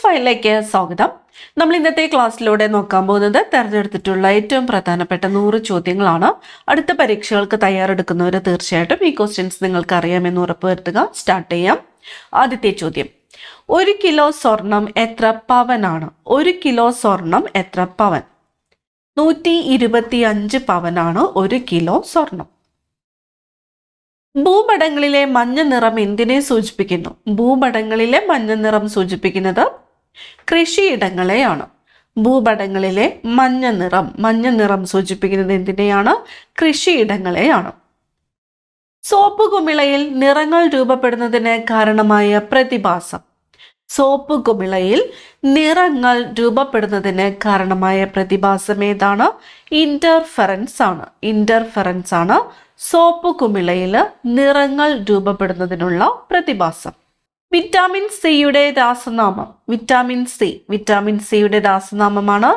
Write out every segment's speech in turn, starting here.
ഫയലിലേക്ക് സ്വാഗതം. നമ്മൾ ഇന്നത്തെ ക്ലാസ്സിലൂടെ നോക്കാൻ പോകുന്നത് തെരഞ്ഞെടുത്തിട്ടുള്ള ഏറ്റവും പ്രധാനപ്പെട്ട 100 ചോദ്യങ്ങളാണ്. അടുത്ത പരീക്ഷകൾക്ക് തയ്യാറെടുക്കുന്നവർ തീർച്ചയായിട്ടും ഈ ക്വസ്റ്റ്യൻസ് നിങ്ങൾക്ക് അറിയാമെന്ന് ഉറപ്പുവരുത്തുക. സ്റ്റാർട്ട് ചെയ്യാം. ആദ്യത്തെ ചോദ്യം, 1 കിലോ സ്വർണം എത്ര പവനാണ്? 1 കിലോ സ്വർണം എത്ര പവൻ? 125 പവനാണ് 1 കിലോ സ്വർണം. ഭൂപടങ്ങളിലെ മഞ്ഞ നിറം എന്തിനെ സൂചിപ്പിക്കുന്നു? ഭൂപടങ്ങളിലെ മഞ്ഞ നിറം സൂചിപ്പിക്കുന്നത് കൃഷിയിടങ്ങളെയാണ്. ഭൂപടങ്ങളിലെ മഞ്ഞ നിറം സൂചിപ്പിക്കുന്നത് എന്തിനെയാണ്? കൃഷിയിടങ്ങളെയാണ്. സോപ്പ് കുമിളയിൽ നിറങ്ങൾ രൂപപ്പെടുന്നതിന് കാരണമായ പ്രതിഭാസം. സോപ്പ് കുമിളയിൽ നിറങ്ങൾ രൂപപ്പെടുന്നതിന് കാരണമായ പ്രതിഭാസം ഏതാണ്? ഇന്റർഫെറൻസ് ആണ്. ഇന്റർഫെറൻസ് ആണ് സോപ്പ് കുമിളയിൽ നിറങ്ങൾ രൂപപ്പെടുന്നതിനുള്ള പ്രതിഭാസം. വിറ്റാമിൻ സിയുടെ രാസനാമം. വിറ്റാമിൻ സിയുടെ രാസനാമമാണ്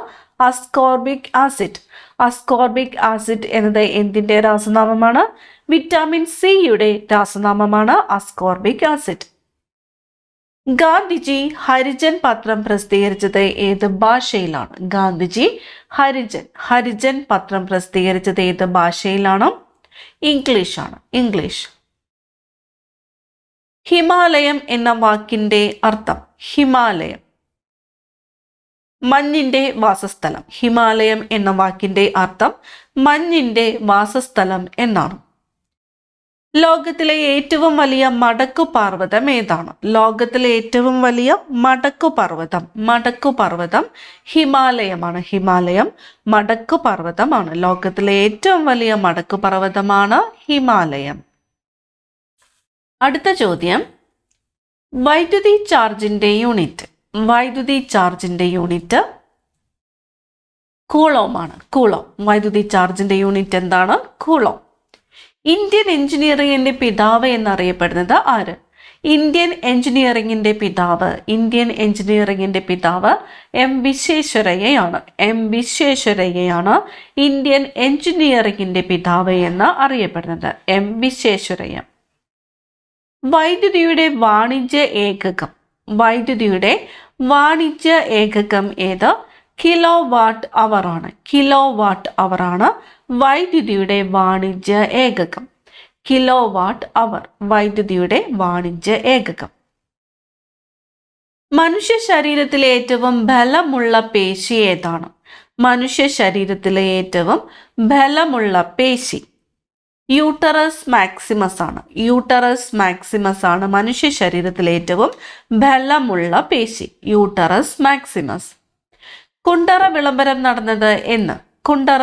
അസ്കോർബിക് ആസിഡ്. അസ്കോർബിക് ആസിഡ് എന്നത് എന്തിന്റെ രാസനാമമാണ്? വിറ്റാമിൻ സിയുടെ രാസനാമമാണ് അസ്കോർബിക് ആസിഡ്. ഗാന്ധിജി ഹരിജൻ പത്രം പ്രസിദ്ധീകരിച്ചത് ഏത് ഭാഷയിലാണ്? ഗാന്ധിജി ഹരിജൻ പത്രം പ്രസിദ്ധീകരിച്ചത് ഏത് ഭാഷയിലാണ്? ഇംഗ്ലീഷാണ്. ഇംഗ്ലീഷ്. ഹിമാലയം എന്ന വാക്കിന്റെ അർത്ഥം. ഹിമാലയം മഞ്ഞിന്റെ വാസസ്ഥലം. ഹിമാലയം എന്ന വാക്കിന്റെ അർത്ഥം മഞ്ഞിന്റെ വാസസ്ഥലം എന്നാണ്. ലോകത്തിലെ ഏറ്റവും വലിയ മടക്കുപർവ്വതം ഏതാണ്? ലോകത്തിലെ ഏറ്റവും വലിയ മടക്കുപർവ്വതം ഹിമാലയമാണ്. ഹിമാലയം മടക്കുപർവ്വതമാണ്. ലോകത്തിലെ ഏറ്റവും വലിയ മടക്കുപർവ്വതമാണ് ഹിമാലയം. അടുത്ത ചോദ്യം, വൈദ്യുതി ചാർജിന്റെ യൂണിറ്റ്. വൈദ്യുതി ചാർജിന്റെ യൂണിറ്റ് കൂളോമാണ്. കൂളോം. വൈദ്യുതി ചാർജിന്റെ യൂണിറ്റ് എന്താണ്? കൂളോം. ഇന്ത്യൻ എഞ്ചിനീയറിംഗിന്റെ പിതാവ് എന്നറിയപ്പെടുന്നത് ആര്? ഇന്ത്യൻ എഞ്ചിനീയറിംഗിന്റെ പിതാവ് എം വിശ്വേശ്വരയ്യയാണ്. ഇന്ത്യൻ എഞ്ചിനീയറിംഗിന്റെ പിതാവ് എന്ന് അറിയപ്പെടുന്നത് എം വിശ്വേശ്വരയ്യ. വൈദ്യുതിയുടെ വാണിജ്യ ഏകകം ഏത്? കിലോ വാട്ട് അവർ ആണ്. വൈദ്യുതിയുടെ വാണിജ്യ ഏകകം. കിലോ വാട്ട് അവർ വൈദ്യുതിയുടെ വാണിജ്യ ഏകകം. മനുഷ്യ ശരീരത്തിലെ ഏറ്റവും ബലമുള്ള പേശി ഏതാണ്? മനുഷ്യ ശരീരത്തിലെ ഏറ്റവും ബലമുള്ള പേശി യൂട്ടറസ് മാക്സിമസ് ആണ്. മനുഷ്യ ശരീരത്തിലെ ഏറ്റവും ബലമുള്ള പേശി യൂട്ടറസ് മാക്സിമസ്. കുണ്ടറ വിളംബരം നടന്നത് എന്ന്? കുണ്ടറ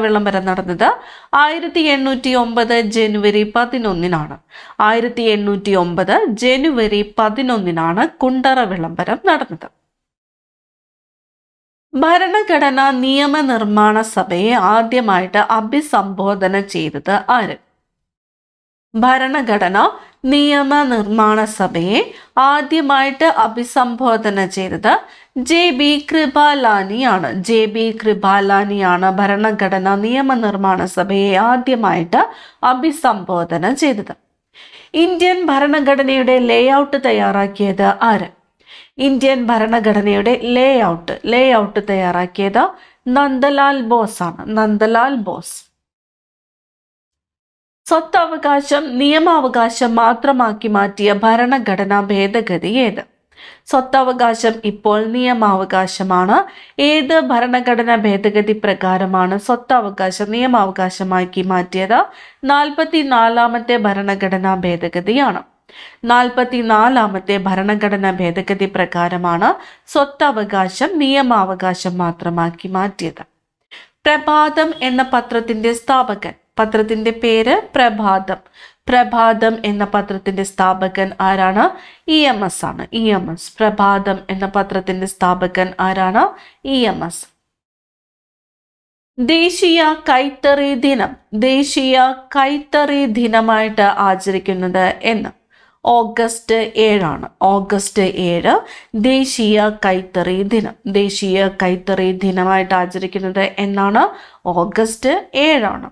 വിളംബരം നടന്നത് 1809 ജനുവരി 11 1809 ജനുവരി 11 കുണ്ടറ വിളംബരം നടന്നത്. ഭരണഘടനാ നിയമനിർമ്മാണ സഭയെ ആദ്യമായിട്ട് അഭിസംബോധന ചെയ്തത് ആര്? ഭരണഘടനാ നിയമനിർമ്മാണ സഭയെ ആദ്യമായിട്ട് അഭിസംബോധന ചെയ്തത് JB കൃപാലാനിയാണ്. ഭരണഘടനാ നിയമനിർമ്മാണ സഭയെ ആദ്യമായിട്ട് അഭിസംബോധന ചെയ്തത്. ഇന്ത്യൻ ഭരണഘടനയുടെ ലേഔട്ട് തയ്യാറാക്കിയത് ആര്? ഇന്ത്യൻ ഭരണഘടനയുടെ ലേഔട്ട് തയ്യാറാക്കിയത് നന്ദലാൽ ബോസ് ആണ്. നന്ദലാൽ ബോസ്. സ്വത്തവകാശം നിയമാവകാശം മാത്രമാക്കി മാറ്റിയ ഭരണഘടനാ ഭേദഗതി ഏത്? സ്വത്തവകാശം ഇപ്പോൾ നിയമാവകാശമാണ്. ഏത് ഭരണഘടനാ ഭേദഗതി പ്രകാരമാണ് സ്വത്തവകാശം നിയമാവകാശമാക്കി മാറ്റിയത്? 44ാമത്തെ ഭരണഘടനാ ഭേദഗതിയാണ്. 44ാമത്തെ ഭരണഘടനാ ഭേദഗതി പ്രകാരമാണ് സ്വത്തവകാശം നിയമാവകാശം മാത്രമാക്കി മാറ്റിയത്. പ്രഭാതം എന്ന പത്രത്തിന്റെ സ്ഥാപകൻ. പത്രത്തിന്റെ പേര് പ്രഭാതം എന്ന പത്രത്തിന്റെ സ്ഥാപകൻ ആരാണ്? EMS ആണ്. EMS. പ്രഭാതം എന്ന പത്രത്തിന്റെ സ്ഥാപകൻ ആരാണ്? EMS. ദേശീയ കൈത്തറി ദിനമായിട്ട് ആചരിക്കുന്നത് എന്ന്? ഓഗസ്റ്റ് 7 ഓഗസ്റ്റ് 7 ദേശീയ കൈത്തറി ദിനമായിട്ട് ആചരിക്കുന്നത് എന്നാണ്? ഓഗസ്റ്റ് 7.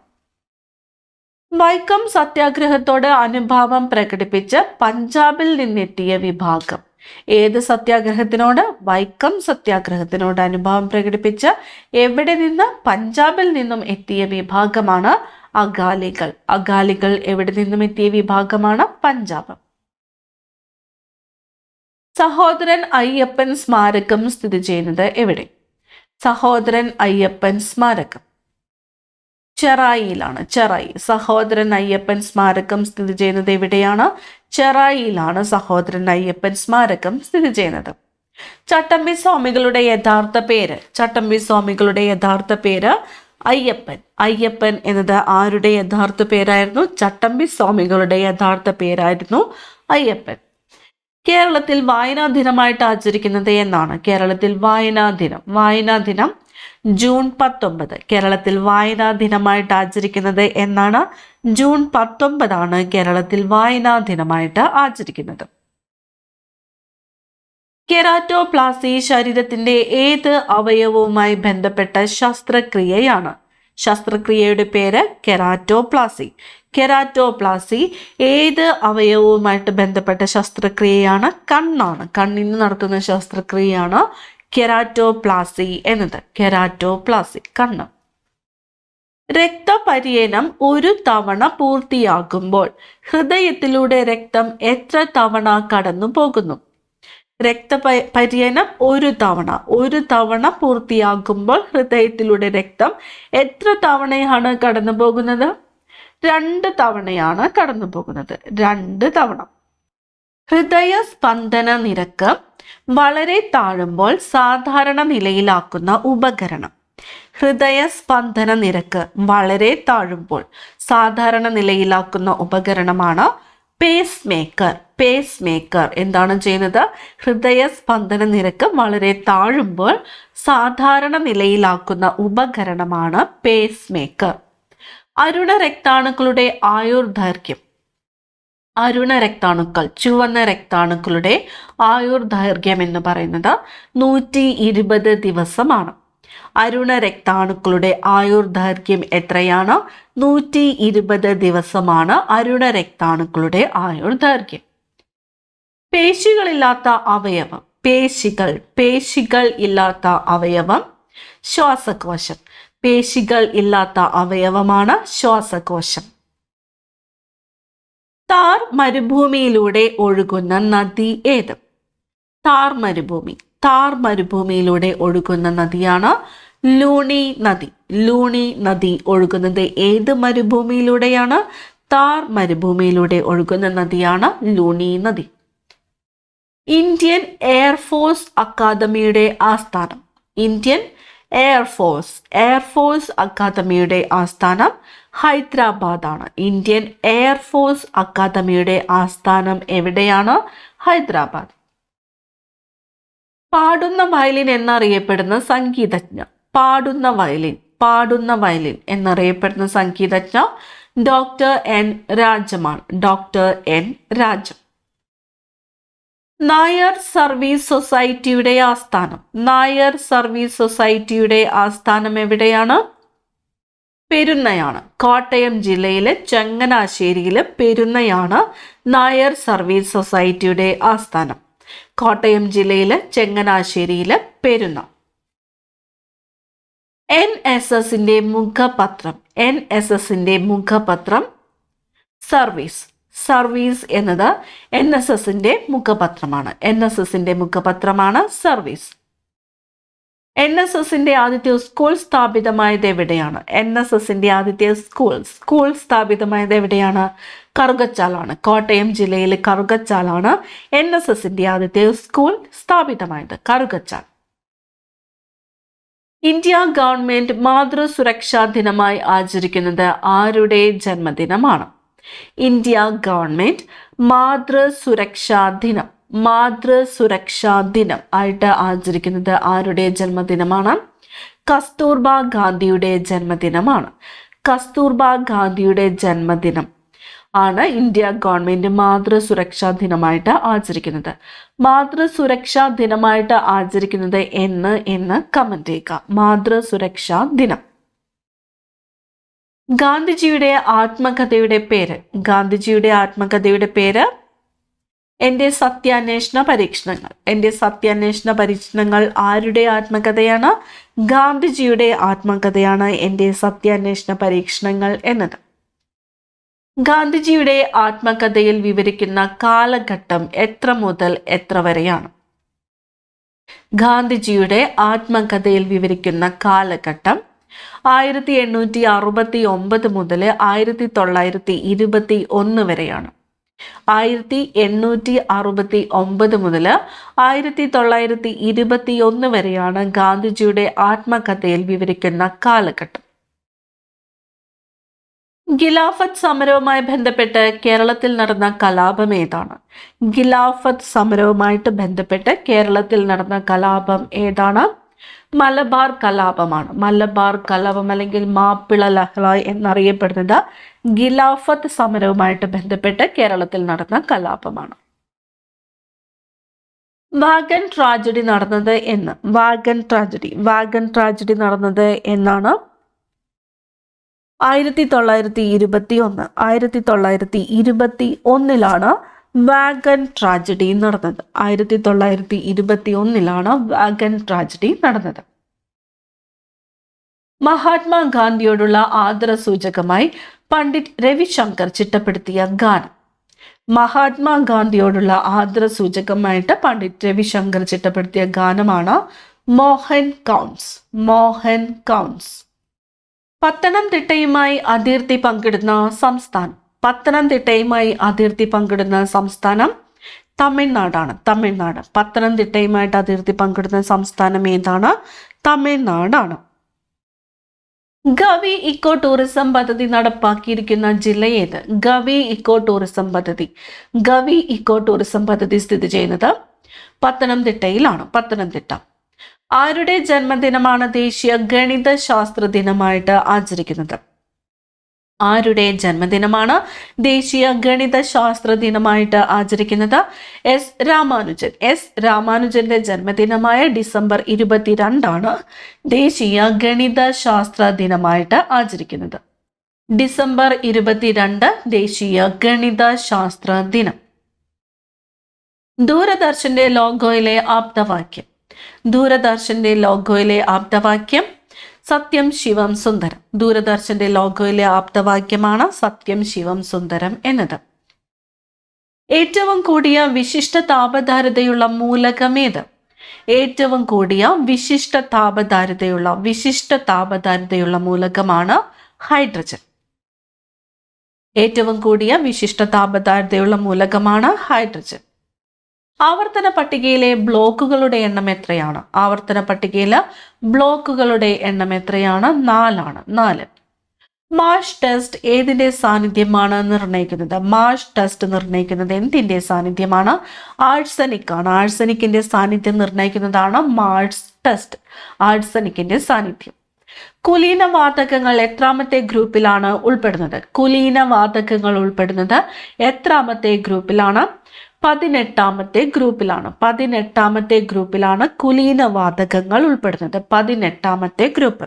വൈക്കം സത്യാഗ്രഹത്തോട് അനുഭാവം പ്രകടിപ്പിച്ച് പഞ്ചാബിൽ നിന്നെത്തിയ വിഭാഗം. ഏത് സത്യാഗ്രഹത്തിനോട്? വൈക്കം സത്യാഗ്രഹത്തിനോട് അനുഭാവം പ്രകടിപ്പിച്ച് എവിടെ നിന്ന്? പഞ്ചാബിൽ നിന്നും എത്തിയ വിഭാഗമാണ് അകാലികൾ. അകാലികൾ എവിടെ നിന്നും എത്തിയ വിഭാഗമാണ്? പഞ്ചാബ്. സഹോദരൻ അയ്യപ്പൻ സ്മാരകം സ്ഥിതി ചെയ്യുന്നത് എവിടെ? സഹോദരൻ അയ്യപ്പൻ സ്മാരകം ചെറായിയിലാണ്. ചെറായി. സഹോദരൻ അയ്യപ്പൻ സ്മാരകം സ്ഥിതി ചെയ്യുന്നത് എവിടെയാണ്? ചെറായിയിലാണ് സഹോദരൻ അയ്യപ്പൻ സ്മാരകം സ്ഥിതി ചെയ്യുന്നത്. ചട്ടമ്പി സ്വാമികളുടെ യഥാർത്ഥ പേര്? ചട്ടമ്പി സ്വാമികളുടെ യഥാർത്ഥ പേര് അയ്യപ്പൻ. അയ്യപ്പൻ എന്നത് ആരുടെ യഥാർത്ഥ പേരായിരുന്നു? ചട്ടമ്പി സ്വാമികളുടെ യഥാർത്ഥ പേരായിരുന്നു അയ്യപ്പൻ. കേരളത്തിൽ വായനാ ദിനമായിട്ട് ആചരിക്കുന്നത് എന്നാണ്? കേരളത്തിൽ വായനാ ദിനം ജൂൺ 19. കേരളത്തിൽ വായനാ ദിനമായിട്ട് ആചരിക്കുന്നത് എന്നാണ്? ജൂൺ 19 കേരളത്തിൽ വായനാ ദിനമായിട്ട് ആചരിക്കുന്നത്. കെരാറ്റോപ്ലാസി ശരീരത്തിന്റെ ഏത് അവയവവുമായി ബന്ധപ്പെട്ട ശസ്ത്രക്രിയയാണ്? ശസ്ത്രക്രിയയുടെ പേര് കെരാറ്റോപ്ലാസി. കെരാറ്റോപ്ലാസി ഏത് അവയവവുമായിട്ട് ബന്ധപ്പെട്ട ശസ്ത്രക്രിയയാണ്? കണ്ണാണ്. കണ്ണിന് നടത്തുന്ന ശസ്ത്രക്രിയയാണ് കെരാറ്റോപ്ലാസി എന്നത്. കെരാറ്റോപ്ലാസി, കണ്ണ്. രക്തപര്യനം ഒരു തവണ പൂർത്തിയാകുമ്പോൾ ഹൃദയത്തിലൂടെ രക്തം എത്ര തവണ കടന്നു പോകുന്നു? രക്തപര്യനം ഒരു തവണ പൂർത്തിയാകുമ്പോൾ ഹൃദയത്തിലൂടെ രക്തം എത്ര തവണയാണ് കടന്നു പോകുന്നത്? 2 തവണയാണ് കടന്നു പോകുന്നത്. 2 തവണ. ഹൃദയ സ്പന്ദന നിരക്ക് വളരെ താഴുമ്പോൾ സാധാരണ നിലയിലാക്കുന്ന ഉപകരണം? ഹൃദയ സ്പന്ദന നിരക്ക് വളരെ താഴുമ്പോൾ സാധാരണ നിലയിലാക്കുന്ന ഉപകരണമാണ് പേസ് മേക്കർ. പേസ് മേക്കർ എന്താണ് ചെയ്യുന്നത്? ഹൃദയ സ്പന്ദന നിരക്ക് വളരെ താഴുമ്പോൾ സാധാരണ നിലയിലാക്കുന്ന ഉപകരണമാണ് പേസ് മേക്കർ. അരുണ രക്താണുക്കളുടെ ആയുർദൈർഘ്യം? അരുണ രക്താണുക്കൾ, ചുവന്ന രക്താണുക്കളുടെ ആയുർദൈർഘ്യം എന്ന് പറയുന്നത് 120 ദിവസമാണ്. അരുണ രക്താണുക്കളുടെ ആയുർദൈർഘ്യം എത്രയാണ്? 120 ദിവസമാണ് അരുണ രക്താണുക്കളുടെ ആയുർദൈർഘ്യം. പേശികളില്ലാത്ത അവയവം? പേശികൾ ഇല്ലാത്ത അവയവം ശ്വാസകോശം. പേശികൾ ഇല്ലാത്ത അവയവമാണ് ശ്വാസകോശം. താർ മരുഭൂമിയിലൂടെ ഒഴുകുന്ന നദി ഏത്? താർ മരുഭൂമിയിലൂടെ ഒഴുകുന്ന നദിയാണ് ലൂണി നദി. ലൂണി നദി ഒഴുകുന്നത് ഏത് മരുഭൂമിയിലൂടെയാണ്? താർ മരുഭൂമിയിലൂടെ ഒഴുകുന്ന നദിയാണ് ലൂണി നദി. ഇന്ത്യൻ എയർഫോഴ്സ് അക്കാദമിയുടെ ആസ്ഥാനം? ഇന്ത്യൻ എയർഫോഴ്സ് അക്കാദമിയുടെ ആസ്ഥാനം ഹൈദരാബാദാണ്. ഇന്ത്യൻ എയർഫോഴ്സ് അക്കാദമിയുടെ ആസ്ഥാനം എവിടെയാണ്? ഹൈദരാബാദ്. പാടുന്ന വയലിൻ എന്നറിയപ്പെടുന്ന സംഗീതജ്ഞ? പാടുന്ന വയലിൻ എന്നറിയപ്പെടുന്ന സംഗീതജ്ഞ ഡോക്ടർ എൻ രാജമാണ്. Doctor N Rajam. Nair service സൊസൈറ്റിയുടെ ആസ്ഥാനം? നായർ സർവീസ് സൊസൈറ്റിയുടെ ആസ്ഥാനം എവിടെയാണ്? പെരുന്നയാണ്. കോട്ടയം ജില്ലയിലെ ചങ്ങനാശ്ശേരിയിലെ പെരുന്നയാണ് നായർ സർവീസ് സൊസൈറ്റിയുടെ ആസ്ഥാനം. കോട്ടയം ജില്ലയിലെ ചങ്ങനാശ്ശേരിയിലെ പെരുന്ന. NSSന്റെ മുഖപത്രം സർവീസ് എന്നത് NSSന്റെ മുഖപത്രമാണ്. NSSന്റെ മുഖപത്രമാണ് സർവീസ്. NSSന്റെ ആദ്യത്തെ സ്കൂൾ സ്ഥാപിതമായത് എവിടെയാണ്? NSSന്റെ ആദ്യത്തെ സ്കൂൾ സ്ഥാപിതമായത് എവിടെയാണ്? കറുകച്ചാലാണ്. കോട്ടയം ജില്ലയിലെ കറുകച്ചാലാണ് NSSന്റെ ആദ്യത്തെ സ്കൂൾ സ്ഥാപിതമായത്. കറുകച്ചാൽ. ഇന്ത്യ ഗവൺമെന്റ് മാതൃസുരക്ഷാ ദിനമായി ആചരിക്കുന്നത് ആരുടെ ജന്മദിനമാണ്? ഇന്ത്യ ഗവൺമെന്റ് മാതൃസുരക്ഷാ ദിനം ആയിട്ട് ആചരിക്കുന്നത് ആരുടെ ജന്മദിനമാണ്? കസ്തൂർബ ഗാന്ധിയുടെ ജന്മദിനമാണ്. കസ്തൂർബ ഗാന്ധിയുടെ ജന്മദിനം ആണ് ഇന്ത്യ ഗവൺമെന്റ് മാതൃസുരക്ഷാ ദിനമായിട്ട് ആചരിക്കുന്നത്. മാതൃസുരക്ഷാ ദിനമായിട്ട് ആചരിക്കുന്നത് എന്ന് കമന്റ് ചെയ്യുക. മാതൃസുരക്ഷാ ദിനം. ഗാന്ധിജിയുടെ ആത്മകഥയുടെ പേര്? ഗാന്ധിജിയുടെ ആത്മകഥയുടെ പേര് എൻ്റെ സത്യാന്വേഷണ പരീക്ഷണങ്ങൾ. എൻ്റെ സത്യാന്വേഷണ പരീക്ഷണങ്ങൾ ആരുടെ ആത്മകഥയാണ്? ഗാന്ധിജിയുടെ ആത്മകഥയാണ് എൻ്റെ സത്യാന്വേഷണ പരീക്ഷണങ്ങൾ എന്നത്. ഗാന്ധിജിയുടെ ആത്മകഥയിൽ വിവരിക്കുന്ന കാലഘട്ടം എത്ര മുതൽ എത്ര വരെയാണ്? ഗാന്ധിജിയുടെ ആത്മകഥയിൽ വിവരിക്കുന്ന കാലഘട്ടം 1869 മുതൽ 1921 വരെയാണ്. 1869 മുതൽ 1921 വരെയാണ് ഗാന്ധിജിയുടെ ആത്മകഥയിൽ വിവരിക്കുന്ന കാലഘട്ടം. ഖിലാഫത്ത് സമരവുമായി ബന്ധപ്പെട്ട് കേരളത്തിൽ നടന്ന കലാപം ഏതാണ്? ഖിലാഫത്ത് സമരവുമായിട്ട് ബന്ധപ്പെട്ട് കേരളത്തിൽ നടന്ന കലാപം ഏതാണ്? മലബാർ കലാപമാണ്. മലബാർ കലാപം അല്ലെങ്കിൽ മാപ്പിള ലഹള എന്നറിയപ്പെടുന്നത് ഖിലാഫത്ത് സമരവുമായിട്ട് ബന്ധപ്പെട്ട് കേരളത്തിൽ നടന്ന കലാപമാണ്. വാഗൺ ട്രാജഡി നടന്നത് എന്ന്? വാഗൺ ട്രാജഡി നടന്നത് എന്നാണ്? 1921. 1921 വാഗൺ ട്രാജഡി നടന്നത്. 1921 വാഗൺ ട്രാജഡി നടന്നത്. മഹാത്മാഗാന്ധിയോടുള്ള ആദരസൂചകമായി പണ്ഡിറ്റ് രവിശങ്കർ ചിട്ടപ്പെടുത്തിയ ഗാനം. മഹാത്മാഗാന്ധിയോടുള്ള ആദരസൂചകമായിട്ട് പണ്ഡിറ്റ് രവിശങ്കർ ചിട്ടപ്പെടുത്തിയ ഗാനമാണ് മോഹൻ കൗൺസ്. പത്തനംതിട്ടയുമായി അതിർത്തി പങ്കിടുന്ന സംസ്ഥാനം. തമിഴ്നാടാണ്. പത്തനംതിട്ടയുമായിട്ട് അതിർത്തി പങ്കിടുന്ന സംസ്ഥാനം ഏതാണ്? തമിഴ്നാടാണ്. ഗവി ഇക്കോ ടൂറിസം പദ്ധതി നടപ്പാക്കിയിരിക്കുന്ന ജില്ല ഏത്? ഗവി ഇക്കോ ടൂറിസം പദ്ധതി സ്ഥിതി ചെയ്യുന്നത് പത്തനംതിട്ടയിലാണ്. പത്തനംതിട്ട. ആരുടെ ജന്മദിനമാണ് ദേശീയ ഗണിത ശാസ്ത്ര ദിനമായിട്ട് ആചരിക്കുന്നത്? ആരുടെ ജന്മദിനമാണ് ദേശീയ ഗണിത ശാസ്ത്ര ദിനമായിട്ട് ആചരിക്കുന്നത്? എസ് രാമാനുജന്റെ ജന്മദിനമായ ഡിസംബർ 22 ദേശീയ ഗണിത ശാസ്ത്ര ദിനമായിട്ട് ആചരിക്കുന്നത്. ഡിസംബർ 22 ദേശീയ ഗണിത ശാസ്ത്ര ദിനം. ദൂരദർശന്റെ ലോഗോയിലെ ആപ്തവാക്യം സത്യം ശിവം സുന്ദരം. ദൂരദർശന്റെ ലോഗോയിലെ ആപ്തവാക്യമാണ് സത്യം ശിവം സുന്ദരം എന്നത്. ഏറ്റവും കൂടിയ വിശിഷ്ട താപധാരതയുള്ള മൂലകം ഏത്? ഏറ്റവും കൂടിയ വിശിഷ്ട താപധാരതയുള്ള മൂലകമാണ് ഹൈഡ്രജൻ. ഏറ്റവും കൂടിയ വിശിഷ്ട താപധാരതയുള്ള മൂലകമാണ് ഹൈഡ്രജൻ. ആവർത്തന പട്ടികയിലെ ബ്ലോക്കുകളുടെ എണ്ണം എത്രയാണ്? 4. മാഷ് ടെസ്റ്റ് ഏതിന്റെ സാന്നിധ്യമാണ് നിർണ്ണയിക്കുന്നത്? മാഷ് ടെസ്റ്റ് നിർണ്ണയിക്കുന്നത് എന്തിന്റെ സാന്നിധ്യമാണ്? ആഴ്സനിക്കിന്റെ സാന്നിധ്യം നിർണ്ണയിക്കുന്നതാണ് മാഷ് ടെസ്റ്റ്. ആഴ്സനിക്കിന്റെ സാന്നിധ്യം. കുലീനവാതകങ്ങൾ എത്രാമത്തെ ഗ്രൂപ്പിലാണ് ഉൾപ്പെടുന്നത്? എത്രാമത്തെ ഗ്രൂപ്പിലാണ്? 18ാമത്തെ ഗ്രൂപ്പിലാണ്. 18ാമത്തെ ഗ്രൂപ്പിലാണ് കുലീനവാതകങ്ങൾ ഉൾപ്പെടുന്നത്. 18ാമത്തെ ഗ്രൂപ്പ്.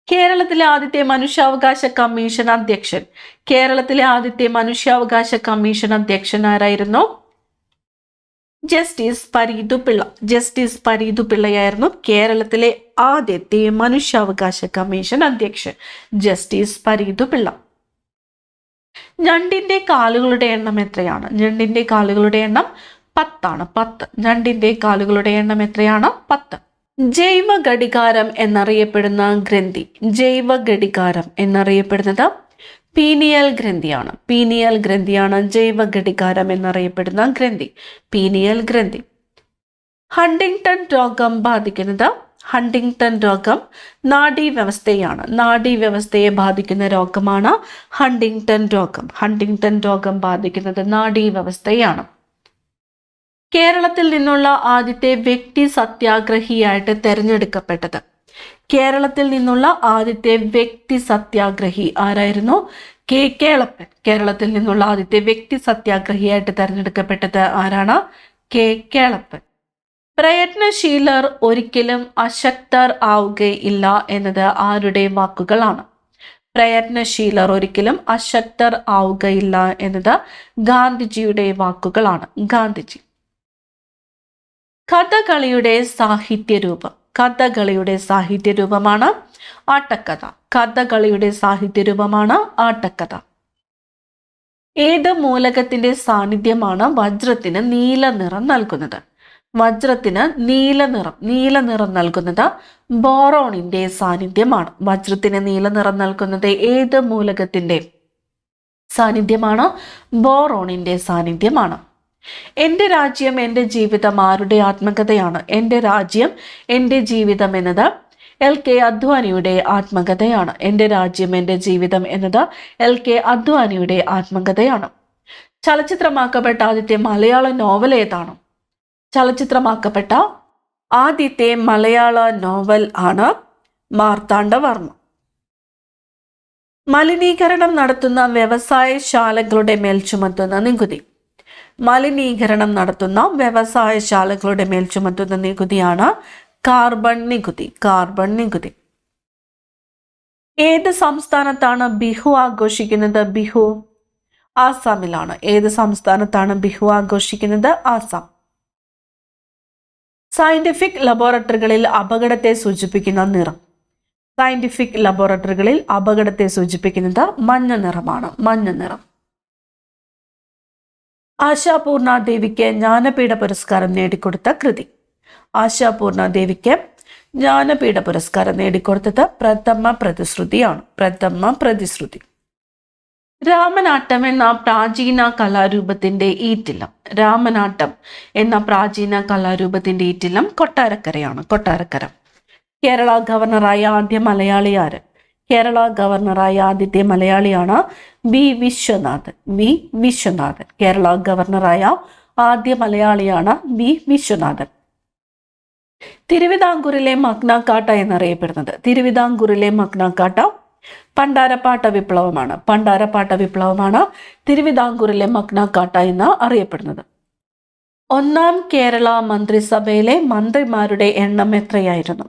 കേരളത്തിലെ ആദ്യത്തെ മനുഷ്യാവകാശ കമ്മീഷൻ അധ്യക്ഷൻ ആരായിരുന്നു? ജസ്റ്റിസ് പരീതു പിള്ളയായിരുന്നു കേരളത്തിലെ ആദ്യത്തെ മനുഷ്യാവകാശ കമ്മീഷൻ അധ്യക്ഷൻ. ജസ്റ്റിസ് പരീതു പിള്ള. ഞണ്ടിന്റെ കാലുകളുടെ എണ്ണം എത്രയാണ്? ഞണ്ടിന്റെ കാലുകളുടെ എണ്ണം 10 ആണ്. 10. ഞണ്ടിന്റെ കാലുകളുടെ എണ്ണം എത്രയാണ്? 10. ജൈവ ഘടികാരം എന്നറിയപ്പെടുന്ന ഗ്രന്ഥി. പീനിയൽ ഗ്രന്ഥിയാണ്. ജൈവ ഘടികാരം എന്നറിയപ്പെടുന്ന ഗ്രന്ഥി പീനിയൽ ഗ്രന്ഥി. ഹണ്ടിങ്ടൺ രോഗം നാഡീവ്യവസ്ഥയാണ്. നാഡീവ്യവസ്ഥയെ ബാധിക്കുന്ന രോഗമാണ് ഹണ്ടിങ്ടൺ രോഗം ബാധിക്കുന്നത് നാഡീവ്യവസ്ഥയാണ്. കേരളത്തിൽ നിന്നുള്ള ആദ്യത്തെ വ്യക്തി സത്യാഗ്രഹിയായിട്ട് തെരഞ്ഞെടുക്കപ്പെട്ടത്. ആരായിരുന്നു? കെ കേളപ്പൻ. കേരളത്തിൽ നിന്നുള്ള ആദ്യത്തെ വ്യക്തി സത്യാഗ്രഹിയായിട്ട് തെരഞ്ഞെടുക്കപ്പെട്ടത് ആരാണ്? കെ കേളപ്പൻ. പ്രയത്നശീലർ ഒരിക്കലും അശക്തർ ആവുകയില്ല എന്നത് ആരുടെ വാക്കുകളാണ്? പ്രയത്നശീലർ ഒരിക്കലും അശക്തർ ആവുകയില്ല എന്നത് ഗാന്ധിജിയുടെ വാക്കുകളാണ്. ഗാന്ധിജി. കഥകളിയുടെ സാഹിത്യരൂപം. കഥകളിയുടെ സാഹിത്യരൂപമാണ് ആട്ടക്കഥ. കഥകളിയുടെ സാഹിത്യരൂപമാണ് ആട്ടക്കഥ. ഏത് മൂലകത്തിന്റെ സാന്നിധ്യമാണ് വജ്രത്തിന് നീല നിറം നൽകുന്നത്? വജ്രത്തിന് നീല നിറം നൽകുന്നത് ബോറോണിന്റെ സാന്നിധ്യമാണ്. വജ്രത്തിന് നീല നിറം നൽകുന്നത് ഏത് മൂലകത്തിന്റെ സാന്നിധ്യമാണ്? ബോറോണിന്റെ സാന്നിധ്യമാണ്. എൻ്റെ രാജ്യം എൻ്റെ ജീവിതം ആരുടെ ആത്മകഥയാണ്? എൻ്റെ രാജ്യം എൻ്റെ ജീവിതം എന്നത് LK അദ്വാനിയുടെ ആത്മകഥയാണ്. എൻ്റെ രാജ്യം എൻ്റെ ജീവിതം എന്നത് LK അദ്വാനിയുടെ ആത്മകഥയാണ്. ചലച്ചിത്രമാക്കപ്പെട്ട ആദ്യത്തെ മലയാള നോവൽ ഏതാണ്? ചലച്ചിത്രമാക്കപ്പെട്ട ആദ്യത്തെ മലയാള നോവൽ ആണ് മാർത്താണ്ഡവർമ്മ. മലിനീകരണം നടത്തുന്ന വ്യവസായശാലകളുടെ മേൽ ചുമത്തുന്ന നികുതി. മലിനീകരണം നടത്തുന്ന വ്യവസായശാലകളുടെ മേൽ ചുമത്തുന്ന നികുതിയാണ് കാർബൺ നികുതി. കാർബൺ നികുതി. ഏത് സംസ്ഥാനത്താണ് ബിഹു ആഘോഷിക്കുന്നത്? ബിഹു ആസാമിലാണ്. ഏത് സംസ്ഥാനത്താണ് ബിഹു ആഘോഷിക്കുന്നത്? ആസാം. സയന്റിഫിക് ലബോറട്ടറികളിൽ അപകടത്തെ സൂചിപ്പിക്കുന്ന നിറം. സയന്റിഫിക് ലബോറട്ടറികളിൽ അപകടത്തെ സൂചിപ്പിക്കുന്നത് മഞ്ഞ നിറമാണ്. മഞ്ഞ നിറം. ആശാപൂർണ ദേവിക്ക് ജ്ഞാനപീഠ പുരസ്കാരം നേടിക്കൊടുത്ത കൃതി. ആശാപൂർണ ദേവിക്ക് ജ്ഞാനപീഠ പുരസ്കാരം നേടിക്കൊടുത്തത് പ്രഥമ പ്രതിശ്രുതിയാണ്. പ്രഥമ പ്രതിശ്രുതി. രാമനാട്ടം എന്ന പ്രാചീന കലാരൂപത്തിന്റെ ഈറ്റില്ലം. രാമനാട്ടം എന്ന പ്രാചീന കലാരൂപത്തിന്റെ ഈറ്റില്ലം കൊട്ടാരക്കരയാണ്. കൊട്ടാരക്കര. കേരള ഗവർണറായ ആദ്യ മലയാളി ആര്? കേരള ഗവർണറായ ആദ്യത്തെ മലയാളിയാണ് വി വിശ്വനാഥൻ. വി വിശ്വനാഥൻ. കേരള ഗവർണറായ ആദ്യ മലയാളിയാണ് വി വിശ്വനാഥൻ. തിരുവിതാംകൂറിലെ മഗ്ന കാർട്ട എന്നറിയപ്പെടുന്നത്. തിരുവിതാംകൂറിലെ മഗ്ന കാർട്ട പണ്ടാരപ്പാട്ട വിപ്ലവമാണ്. പണ്ടാരപ്പാട്ട വിപ്ലവമാണ് തിരുവിതാംകൂറിലെ മഗ്ന കാർട്ട എന്ന് അറിയപ്പെടുന്നത്. ഒന്നാം കേരള മന്ത്രിസഭയിലെ മന്ത്രിമാരുടെ എണ്ണം എത്രയായിരുന്നു?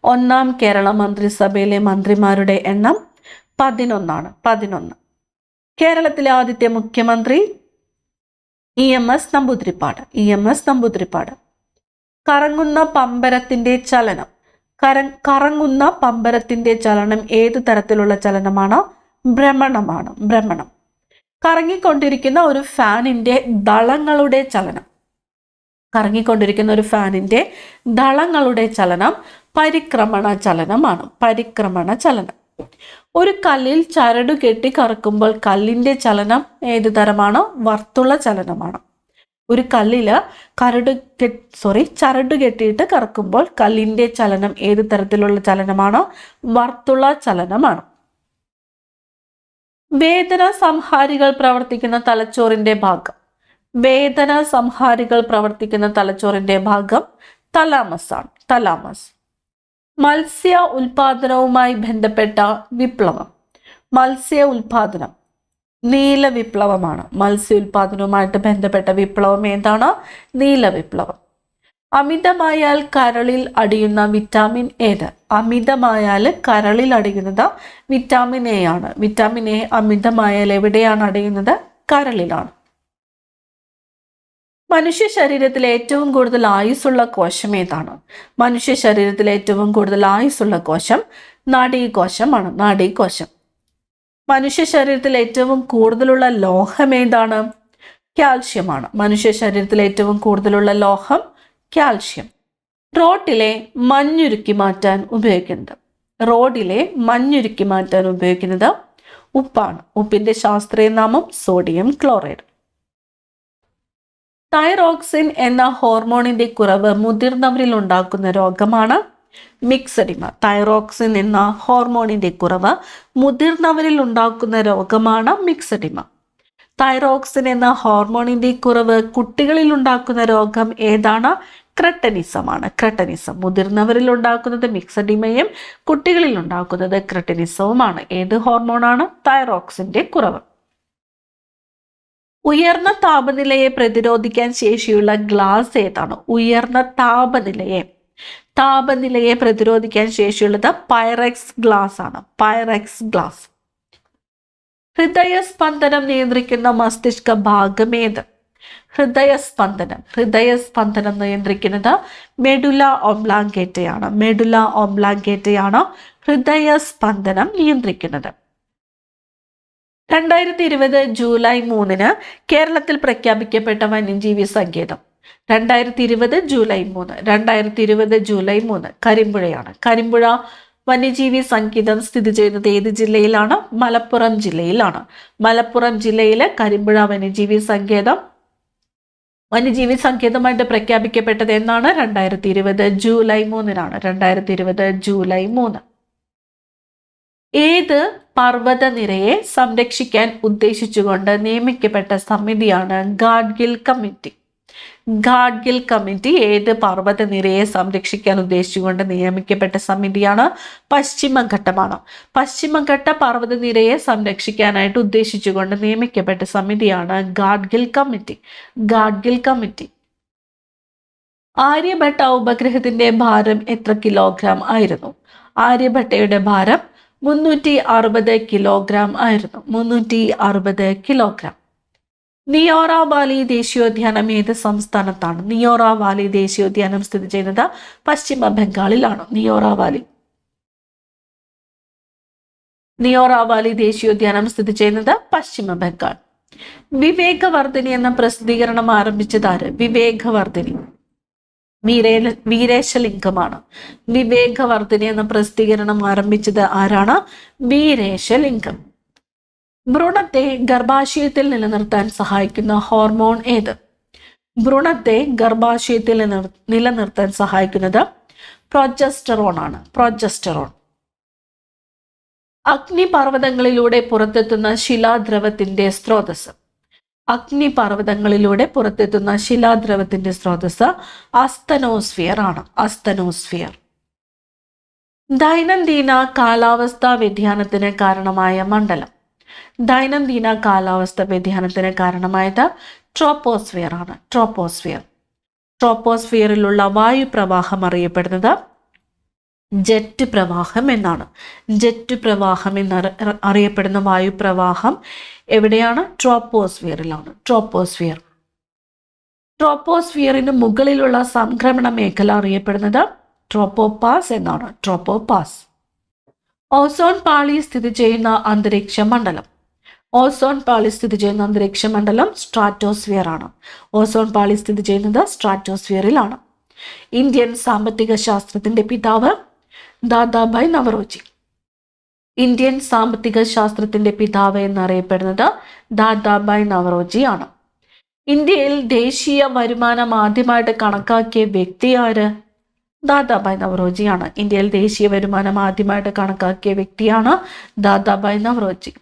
ഒന്നാം കേരള മന്ത്രിസഭയിലെ മന്ത്രിമാരുടെ എണ്ണം 11. 11. കേരളത്തിലെ ആദ്യത്തെ മുഖ്യമന്ത്രി EMS നമ്പൂതിരിപ്പാട്. EMS നമ്പൂതിരിപ്പാട്. കറങ്ങുന്ന പമ്പരത്തിന്റെ ചലനം. കറങ്ങുന്ന പമ്പരത്തിന്റെ ചലനം ഏത് തരത്തിലുള്ള ചലനമാണ്? ഭ്രമണമാണ്. ഭ്രമണം. കറങ്ങിക്കൊണ്ടിരിക്കുന്ന ഒരു ഫാനിന്റെ ദളങ്ങളുടെ ചലനം. കറങ്ങിക്കൊണ്ടിരിക്കുന്ന ഒരു ഫാനിന്റെ ദളങ്ങളുടെ ചലനം പരിക്രമണ ചലനമാണ്. പരിക്രമണ ചലനം. ഒരു കല്ലിൽ ചരടു കെട്ടി കറക്കുമ്പോൾ കല്ലിന്റെ ചലനം ഏത് തരമാണ്? വർത്തുള ചലനമാണ്. ഒരു കല്ലില് ചരടു കെട്ടിയിട്ട് കറക്കുമ്പോൾ കല്ലിന്റെ ചലനം ഏത് തരത്തിലുള്ള ചലനമാണ്? വർത്തുള ചലനമാണ്. വേദന സംഹാരികൾ പ്രവർത്തിക്കുന്ന തലച്ചോറിന്റെ ഭാഗം. വേദന സംഹാരികൾ പ്രവർത്തിക്കുന്ന തലച്ചോറിന്റെ ഭാഗം തലാമസ് ആണ്. തലാമസ്. മത്സ്യ ഉൽപാദനവുമായി ബന്ധപ്പെട്ട വിപ്ലവം. മത്സ്യ ഉൽപാദനം നീല വിപ്ലവമാണ്. മത്സ്യ ഉൽപാദനവുമായിട്ട് ബന്ധപ്പെട്ട വിപ്ലവം ഏതാണ്? നീല വിപ്ലവം. അമിതമായാൽ കരളിൽ അടിയുന്ന വിറ്റാമിൻ ഏത്? അമിതമായാൽ കരളിൽ അടിയുന്നത് വിറ്റാമിൻ A ആണ്. വിറ്റാമിൻ A അമിതമായാൽ എവിടെയാണ് അടിയുന്നത്? കരളിലാണ്. മനുഷ്യ ശരീരത്തിൽ ഏറ്റവും കൂടുതൽ ആയുസ്സുള്ള കോശം ഏതാണ്? മനുഷ്യ ശരീരത്തിൽ ഏറ്റവും കൂടുതൽ ആയുസ്സുള്ള കോശം നാഡീകോശമാണ്. നാഡീകോശം. മനുഷ്യ ശരീരത്തിൽ ഏറ്റവും കൂടുതലുള്ള ലോഹം ഏതാണ്? കാൽഷ്യമാണ്. മനുഷ്യ ശരീരത്തിൽ ഏറ്റവും കൂടുതലുള്ള ലോഹം കാൽഷ്യം. റോഡിലെ മഞ്ഞുരുക്കി മാറ്റാൻ ഉപയോഗിക്കുന്നത്. റോഡിലെ മഞ്ഞുരുക്കി മാറ്റാൻ ഉപയോഗിക്കുന്നത് ഉപ്പാണ്. ഉപ്പിന്റെ ശാസ്ത്രീയ നാമം സോഡിയം ക്ലോറൈഡ്. തൈറോക്സിൻ എന്ന ഹോർമോണിന്റെ കുറവ് മുതിർന്നവരിൽ ഉണ്ടാക്കുന്ന രോഗമാണ് മിക്സഡിമ. തൈറോക്സിൻ എന്ന ഹോർമോണിന്റെ കുറവ് മുതിർന്നവരിൽ ഉണ്ടാക്കുന്ന രോഗമാണ് മിക്സഡിമ. തൈറോക്സിൻ എന്ന ഹോർമോണിന്റെ കുറവ് കുട്ടികളിൽ ഉണ്ടാക്കുന്ന രോഗം ഏതാണ്? ക്രെട്ടനിസമാണ്. ക്രെട്ടനിസം. മുതിർന്നവരിൽ ഉണ്ടാക്കുന്നത് മിക്സഡിമയും കുട്ടികളിൽ ഉണ്ടാക്കുന്നത് ക്രെട്ടനിസവുമാണ്. ഏത് ഹോർമോണാണ്? തൈറോക്സിന്റെ കുറവ്. ഉയർന്ന താപനിലയെ പ്രതിരോധിക്കാൻ ശേഷിയുള്ള ഗ്ലാസ് ഏതാണ്? ഉയർന്ന താപനിലയെ താപനിലയെ പ്രതിരോധിക്കാൻ ശേഷിയുള്ളത് പൈറക്സ് ഗ്ലാസ് ആണ്. Pyrex glass. ഹൃദയസ്പന്ദനം നിയന്ത്രിക്കുന്ന മസ്തിഷ്ക ഭാഗം ഏത്? ഹൃദയസ്പന്ദനം നിയന്ത്രിക്കുന്നത് മെഡുല ഒബ്ലാങ്കേറ്റയാണ്. മെഡുല ഒബ്ലാങ്കേറ്റയാണ് ഹൃദയസ്പന്ദനം നിയന്ത്രിക്കുന്നത്. 2020 ജൂലൈ 3 കേരളത്തിൽ പ്രഖ്യാപിക്കപ്പെട്ട വന്യജീവി സങ്കേതം. 2020 ജൂലൈ 3 കരിമ്പുഴയാണ്. കരിമ്പുഴ വന്യജീവി സങ്കേതം സ്ഥിതി ചെയ്യുന്നത് ഏത് ജില്ലയിലാണ്? മലപ്പുറം ജില്ലയിലാണ്. മലപ്പുറം ജില്ലയിലെ കരിമ്പുഴ വന്യജീവി സങ്കേതമായിട്ട് പ്രഖ്യാപിക്കപ്പെട്ടത് എന്നാണ്? 2020 ജൂലൈ 3 2020 ജൂലൈ 3. ഏത് പർവ്വതനിരയെ സംരക്ഷിക്കാൻ ഉദ്ദേശിച്ചുകൊണ്ട് നിയമിക്കപ്പെട്ട സമിതിയാണ് ഗാഡ്ഗിൽ കമ്മിറ്റി? ഗാഡ്ഗിൽ കമ്മിറ്റി ഏത് പർവ്വതനിരയെ സംരക്ഷിക്കാൻ ഉദ്ദേശിച്ചുകൊണ്ട് നിയമിക്കപ്പെട്ട സമിതിയാണ്? പശ്ചിമഘട്ടമാണ്. പശ്ചിമഘട്ട പർവ്വതനിരയെ സംരക്ഷിക്കാനായിട്ട് ഉദ്ദേശിച്ചുകൊണ്ട് നിയമിക്കപ്പെട്ട സമിതിയാണ് ഗാഡ്ഗിൽ കമ്മിറ്റി. ഗാഡ്ഗിൽ കമ്മിറ്റി. ആര്യഭട്ട ഉപഗ്രഹത്തിന്റെ ഭാരം എത്ര കിലോഗ്രാം ആയിരുന്നു? ആര്യഭട്ടയുടെ ഭാരം 360 കിലോഗ്രാം ആയിരുന്നു. 360 കിലോഗ്രാം. നിയോറ വാലി ദേശീയോദ്യാനം ഏത് സംസ്ഥാനത്താണ്? നിയോറ വാലി ദേശീയോദ്യാനം സ്ഥിതി ചെയ്യുന്നത് പശ്ചിമ ബംഗാളിലാണ്. നിയോറ വാലി ദേശീയോദ്യാനം സ്ഥിതി ചെയ്യുന്നത് പശ്ചിമ ബംഗാൾ. വിവേകവർദ്ധിനി എന്ന പ്രസിദ്ധീകരണം ആരംഭിച്ചതാര്? വിവേകവർദ്ധിനി വീരേശലിംഗമാണ്. വിവേകവർദ്ധിനി എന്ന പ്രസിദ്ധീകരണം ആരംഭിച്ചത് ആരാണ്? വീരേശലിംഗം. ഭ്രൂണത്തെ ഗർഭാശയത്തിൽ നിലനിർത്താൻ സഹായിക്കുന്ന ഹോർമോൺ ഏത്? ഭ്രൂണത്തെ ഗർഭാശയത്തിൽ നിലനിർത്താൻ സഹായിക്കുന്നത് പ്രൊജസ്റ്ററോൺ ആണ്. പ്രൊജസ്റ്ററോൺ. അഗ്നിപർവ്വതങ്ങളിലൂടെ പുറത്തെത്തുന്ന ശിലാദ്രവത്തിന്റെ സ്രോതസ്. അഗ്നിപർവ്വതങ്ങളിലൂടെ പുറത്തെത്തുന്ന ശിലാദ്രവത്തിന്റെ സ്രോതസ് അസ്തനോസ്ഫിയർ ആണ്. അസ്തനോസ്ഫിയർ. ദൈനംദിന കാലാവസ്ഥാ വ്യതിയാനത്തിന് കാരണമായ മണ്ഡലം. ദൈനംദിന കാലാവസ്ഥ വ്യതിയാനത്തിന് കാരണമായത് ട്രോപ്പോസ്ഫിയർ ആണ്. ട്രോപ്പോസ്ഫിയർ. ട്രോപ്പോസ്ഫിയറിലുള്ള വായുപ്രവാഹം അറിയപ്പെടുന്നത് ജെറ്റ് പ്രവാഹം എന്നാണ്. ജെറ്റ് പ്രവാഹം അറിയപ്പെടുന്ന വായുപ്രവാഹം എവിടെയാണ്? ട്രോപ്പോസ്ഫിയറിലാണ്. ട്രോപ്പോസ്ഫിയർ. ട്രോപ്പോസ്ഫിയറിന് മുകളിലുള്ള സംക്രമണ മേഖല അറിയപ്പെടുന്നത് ട്രോപ്പോപാസ് എന്നാണ്. ട്രോപ്പോപാസ്. ഓസോൺ പാളി സ്ഥിതി ചെയ്യുന്ന അന്തരീക്ഷ മണ്ഡലം. ഓസോൺ പാളി സ്ഥിതി ചെയ്യുന്ന അന്തരീക്ഷ മണ്ഡലം സ്ട്രാറ്റോസ്ഫിയർ ആണ്. ഓസോൺ പാളി സ്ഥിതി ചെയ്യുന്നത് സ്ട്രാറ്റോസ്ഫിയറിലാണ്. ഇന്ത്യൻ സാമ്പത്തിക ശാസ്ത്രത്തിന്റെ പിതാവ് ദാദാഭായ് നവറോജി. ഇന്ത്യൻ സാമ്പത്തിക ശാസ്ത്രത്തിന്റെ പിതാവ് എന്നറിയപ്പെടുന്നത് ദാദാഭായ് നവറോജി ആണ്. ഇന്ത്യയിൽ ദേശീയ വരുമാനം ആദ്യമായിട്ട് കണക്കാക്കിയ വ്യക്തി ആര്? ദാദാഭായ് നവറോജിയാണ്. ഇന്ത്യയിൽ ദേശീയ വരുമാനം ആദ്യമായിട്ട് കണക്കാക്കിയ വ്യക്തിയാണ് ദാദാഭായ് നവറോജി.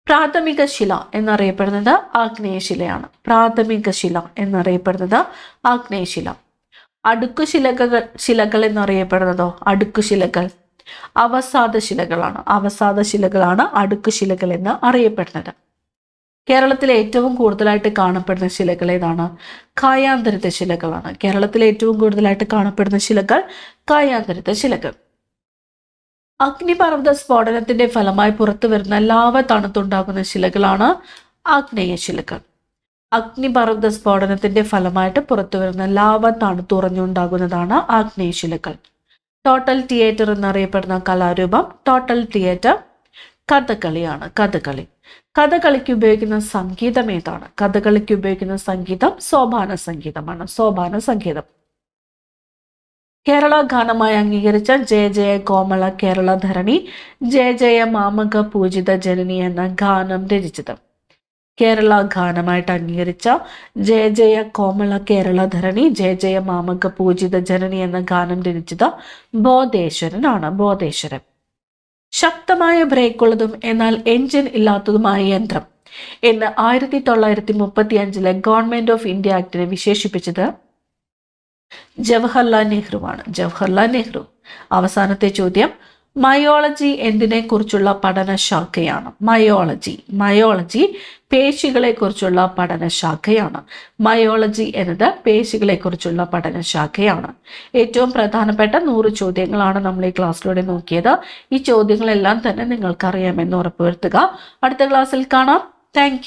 പ്രാഥമിക ശില എന്നറിയപ്പെടുന്നത് ആഗ്നേയശിലയാണ്. പ്രാഥമിക ശില എന്നറിയപ്പെടുന്നത് ആഗ്നേയശില. ശിലകൾ എന്നറിയപ്പെടുന്നതോ? അടുക്കുശിലകൾ അവസാദ ശിലകളാണ്. അവസാദ ശിലകളാണ് അടുക്കുശിലകൾ എന്ന് അറിയപ്പെടുന്നത്. കേരളത്തിൽ ഏറ്റവും കൂടുതലായിട്ട് കാണപ്പെടുന്ന ശിലകൾ ഏതാണ്? കായാന്തരിത ശിലകളാണ്. കേരളത്തിൽ ഏറ്റവും കൂടുതലായിട്ട് കാണപ്പെടുന്ന ശിലകൾ കായാന്തരിത ശിലകൾ. അഗ്നിപർവ്വത സ്ഫോടനത്തിന്റെ ഫലമായി പുറത്തു വരുന്ന ലാവ തണുത്തുണ്ടാകുന്ന ശിലകളാണ് ആഗ്നേയശിലകൾ. അഗ്നിപർവ്വത സ്ഫോടനത്തിന്റെ ഫലമായിട്ട് പുറത്തു വരുന്ന ലാവ തണുത്തുറഞ്ഞുണ്ടാകുന്നതാണ് ആഗ്നേയശിലകൾ. ടോട്ടൽ തിയേറ്റർ എന്നറിയപ്പെടുന്ന കലാരൂപം ടോട്ടൽ തിയേറ്റർ കഥകളിയാണ്. കഥകളി. കഥകളിക്ക് ഉപയോഗിക്കുന്ന സംഗീതം ഏതാണ്? കഥകളിക്ക് ഉപയോഗിക്കുന്ന സംഗീതം സോപാന സംഗീതമാണ്. സോപാന സംഗീതം. കേരള ഗാനമായി അംഗീകരിച്ച ജയ ജയ കോമള കേരള ധരണി ജയ ജയ മാമക പൂജിത ജനനി എന്ന ഗാനം രചിച്ചത്. കേരള ഗാനമായിട്ട് അംഗീകരിച്ച ജയ ജയ കോമള കേരള ധരണി ജയ ജയ മാമക പൂജിത ജനനി എന്ന ഗാനം രചിച്ചത് ബോധേശ്വരനാണ്. ബോധേശ്വരൻ. ശക്തമായ ബ്രേക്കുള്ളതും എന്നാൽ എഞ്ചിൻ ഇല്ലാത്തതുമായ യന്ത്രം എന്ന് 1935 ഗവൺമെന്റ് ഓഫ് ഇന്ത്യ ആക്ടിനെ വിശേഷിപ്പിച്ചത് ജവഹർലാൽ നെഹ്റുവാണ്. ജവഹർലാൽ നെഹ്റു. അവസാനത്തെ ചോദ്യം, മയോളജി എന്തിനെക്കുറിച്ചുള്ള പഠനശാഖയാണ്? മയോളജി പേശികളെക്കുറിച്ചുള്ള പഠനശാഖയാണ്. മയോളജി എന്നത് പേശികളെക്കുറിച്ചുള്ള പഠനശാഖയാണ്. ഏറ്റവും പ്രധാനപ്പെട്ട 100 ചോദ്യങ്ങളാണ് നമ്മൾ ഈ ക്ലാസ്സിലൂടെ നോക്കിയത്. ഈ ചോദ്യങ്ങളെല്ലാം തന്നെ നിങ്ങൾക്കറിയാമെന്ന് ഉറപ്പുവരുത്തുക. അടുത്ത ക്ലാസ്സിൽ കാണാം. താങ്ക്